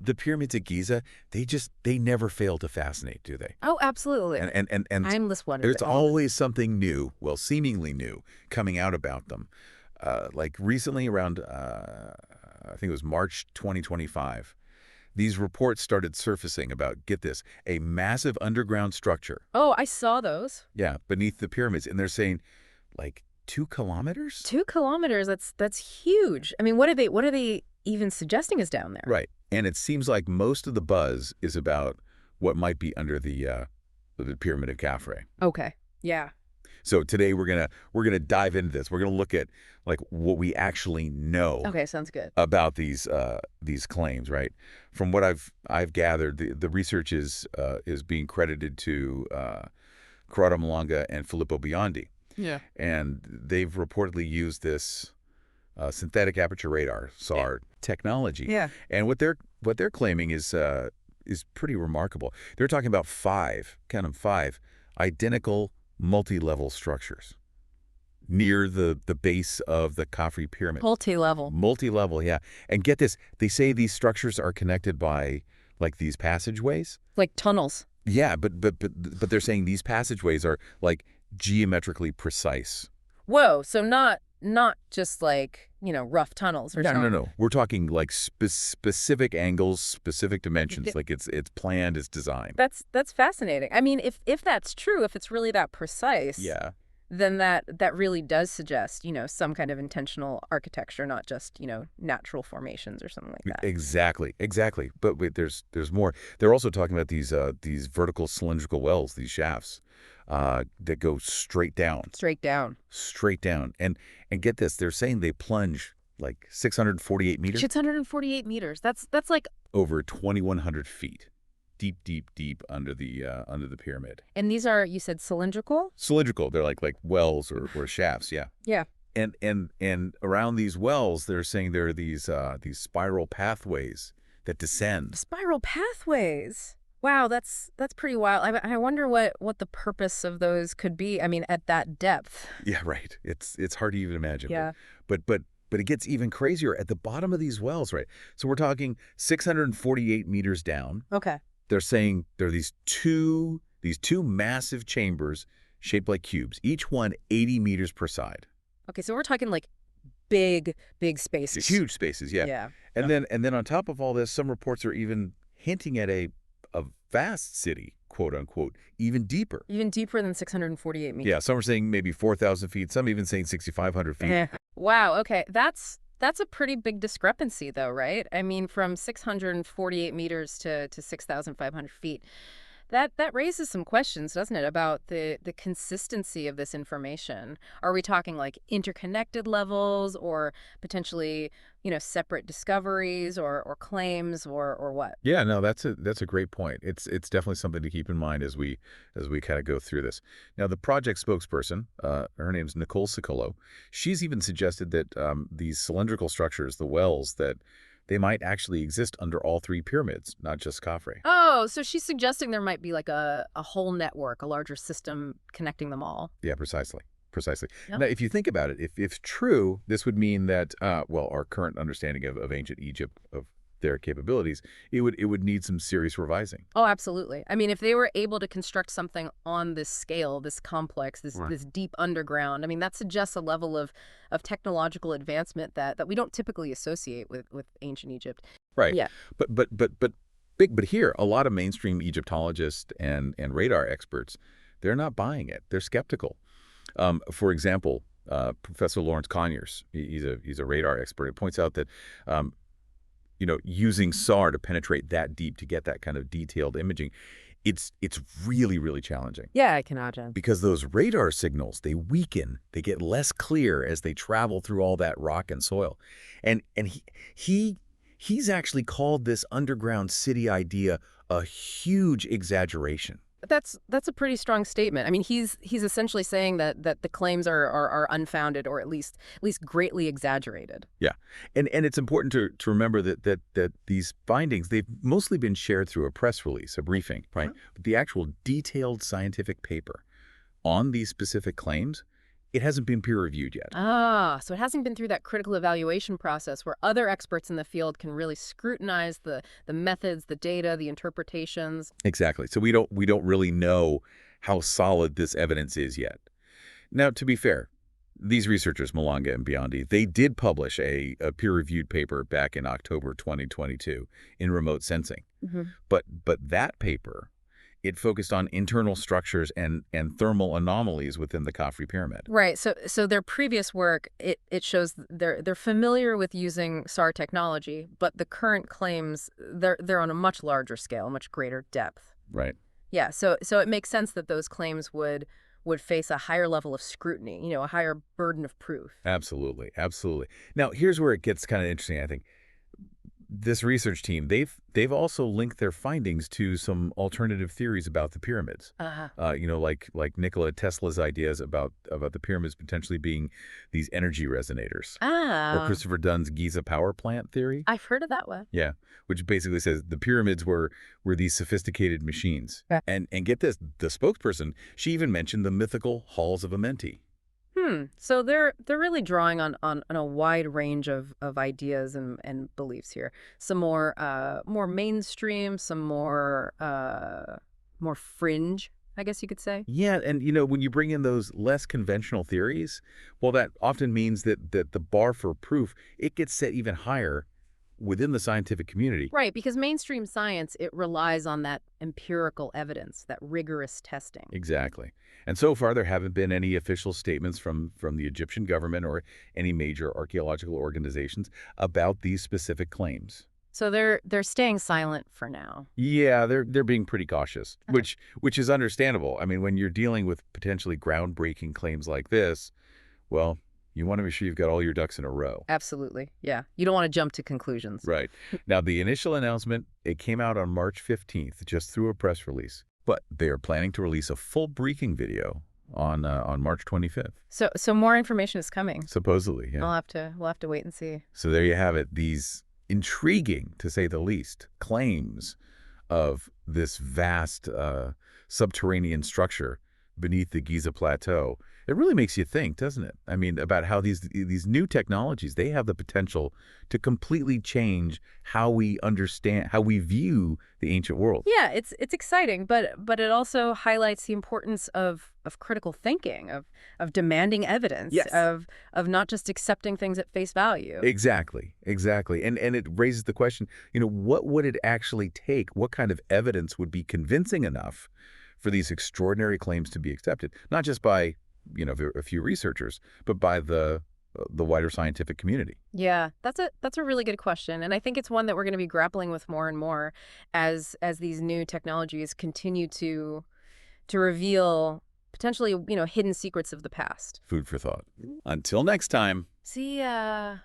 the pyramids at Giza, they never fail to fascinate, do they? Oh, absolutely. And Timeless wonders. there's always something new, well, seemingly new, coming out about them. Like recently around, I think it was March 2025, these reports started surfacing about, get this, a massive underground structure. Oh, I saw those. Yeah, beneath the pyramids. And they're saying, like, 2 kilometers? 2 kilometers. That's huge. I mean, what are they even suggesting is down there? Right. And it seems like most of the buzz is about what might be under the Pyramid of Khafre. Okay. Yeah. So today we're gonna dive into this. We're gonna look at like what we actually know Okay, sounds good. about these claims, right? From what I've gathered, the research is being credited to Corrado Malanga and Filippo Biondi, Yeah. and they've reportedly used this synthetic aperture radar (SAR) technology. Yeah. And what they're claiming is pretty remarkable. They're talking about 5, count them 5, identical multi-level structures near the base of the Khafre pyramid. Multi-level. Multi-level, yeah. And get this, they say these structures are connected by like these passageways. Like tunnels. Yeah, but they're saying these passageways are like geometrically precise. Whoa, so not just like, rough tunnels or No, something. no, no. We're talking like specific angles, specific dimensions. Like it's planned, it's designed. That's fascinating. I mean, if that's true, if it's really that precise, Yeah. then that really does suggest, some kind of intentional architecture, not just, natural formations or something like that. Exactly, exactly. But wait, there's more. They're also talking about these vertical cylindrical wells, these shafts that go straight down. Straight down. Straight down. And get this, they're saying they plunge like 648 meters. 648 meters. That's like. Over 2,100 feet. Deep, deep, deep under the pyramid. And these are, you said, cylindrical? Cylindrical. They're like wells or shafts, yeah. Yeah. And around these wells, they're saying there are these spiral pathways that descend. Spiral pathways. Wow, that's pretty wild. I wonder what the purpose of those could be. I mean, at that depth. Yeah, right. It's hard to even imagine. Yeah. But it gets even crazier at the bottom of these wells, right? So we're talking 648 meters down. Okay. They're saying there are these two massive chambers shaped like cubes, each one 80 meters per side. Okay, so we're talking like big spaces. Huge spaces, yeah. Yeah. And then on top of all this, some reports are even hinting at a vast city, quote unquote, even deeper. Even deeper than 648 meters. Yeah, some are saying maybe 4,000 feet, some even saying 6,500 feet. Wow, okay. That's a pretty big discrepancy though, right? I mean, from 648 meters to 6,500 feet. That raises some questions, doesn't it, about the consistency of this information? Are we talking like interconnected levels or potentially, separate discoveries or claims or what? Yeah, no, that's a great point. It's definitely something to keep in mind as we kind of go through this. Now, the project spokesperson, her name's Nicole Sicolo, she's even suggested that these cylindrical structures, the wells, that they might actually exist under all 3 pyramids, not just Khafre. Oh, so she's suggesting there might be like a whole network, a larger system connecting them all. Yeah, precisely. Yep. Now, if you think about it, if true, this would mean that, our current understanding of ancient Egypt, of their capabilities, it would need some serious revising. Oh, absolutely. I mean, if they were able to construct something on this scale, this complex, this deep underground, I mean, that suggests a level of technological advancement that we don't typically associate with ancient Egypt. Right. Yeah. But here, a lot of mainstream Egyptologists and radar experts, they're not buying it. They're skeptical. For example, Professor Lawrence Conyers, he's a radar expert. He points out that using SAR to penetrate that deep to get that kind of detailed imaging, it's really, really challenging. Yeah, I can imagine. Because those radar signals, they weaken, they get less clear as they travel through all that rock and soil. And he's actually called this underground city idea a huge exaggeration. That's a pretty strong statement. I mean, he's essentially saying that the claims are unfounded or at least greatly exaggerated. Yeah, and it's important to remember that these findings, they've mostly been shared through a press release, a briefing, right? But the actual detailed scientific paper on these specific claims, It hasn't been peer-reviewed yet. Ah, so it hasn't been through that critical evaluation process where other experts in the field can really scrutinize the methods, the data, the interpretations. Exactly. So we don't really know how solid this evidence is yet. Now, to be fair, these researchers, Malanga and Biondi, they did publish a peer-reviewed paper back in October 2022 in remote sensing. Hmm. But that paper, it focused on internal structures and thermal anomalies within the Khafre Pyramid. Right. So their previous work, it shows they're familiar with using SAR technology, but the current claims they're on a much larger scale, much greater depth. Right. Yeah. So it makes sense that those claims would face a higher level of scrutiny, a higher burden of proof. Absolutely. Absolutely. Now, here's where it gets kind of interesting, I think. This research team, they've also linked their findings to some alternative theories about the pyramids. Uh-huh. Like Nikola Tesla's ideas about the pyramids potentially being these energy resonators, or Ah, Christopher Dunn's Giza power plant theory. I've heard of that one. Yeah, which basically says the pyramids were these sophisticated machines. Yeah. And get this, the spokesperson, she even mentioned the mythical halls of Amenti. So they're really drawing on a wide range of ideas and beliefs here. Some more mainstream, some more fringe, I guess you could say. Yeah, and when you bring in those less conventional theories, well, that often means that the bar for proof, it gets set even higher within the scientific community. Right, because mainstream science, it relies on that empirical evidence, that rigorous testing. Exactly. And so far, there haven't been any official statements from the Egyptian government or any major archaeological organizations about these specific claims. So they're staying silent for now. Yeah, they're being pretty cautious, Okay. which is understandable. I mean, when you're dealing with potentially groundbreaking claims like this, well, you want to be sure you've got all your ducks in a row. Absolutely. Yeah. You don't want to jump to conclusions. Right. Now, the initial announcement, it came out on March 15th, just through a press release. But they are planning to release a full briefing video on March 25th. So more information is coming. Supposedly, yeah. We'll have to wait and see. So there you have it. These intriguing, to say the least, claims of this vast subterranean structure beneath the Giza Plateau. It really makes you think, doesn't it? I mean, about how these new technologies, they have the potential to completely change how we understand, how we view the ancient world. Yeah, it's exciting, but it also highlights the importance of critical thinking, of demanding evidence, Yes. of not just accepting things at face value. Exactly, exactly. And it raises the question, what would it actually take? What kind of evidence would be convincing enough for these extraordinary claims to be accepted? Not just by, a few researchers, but by the wider scientific community. Yeah, that's a really good question, and I think it's one that we're going to be grappling with more and more as these new technologies continue to reveal potentially, hidden secrets of the past. Food for thought. Until next time. See ya.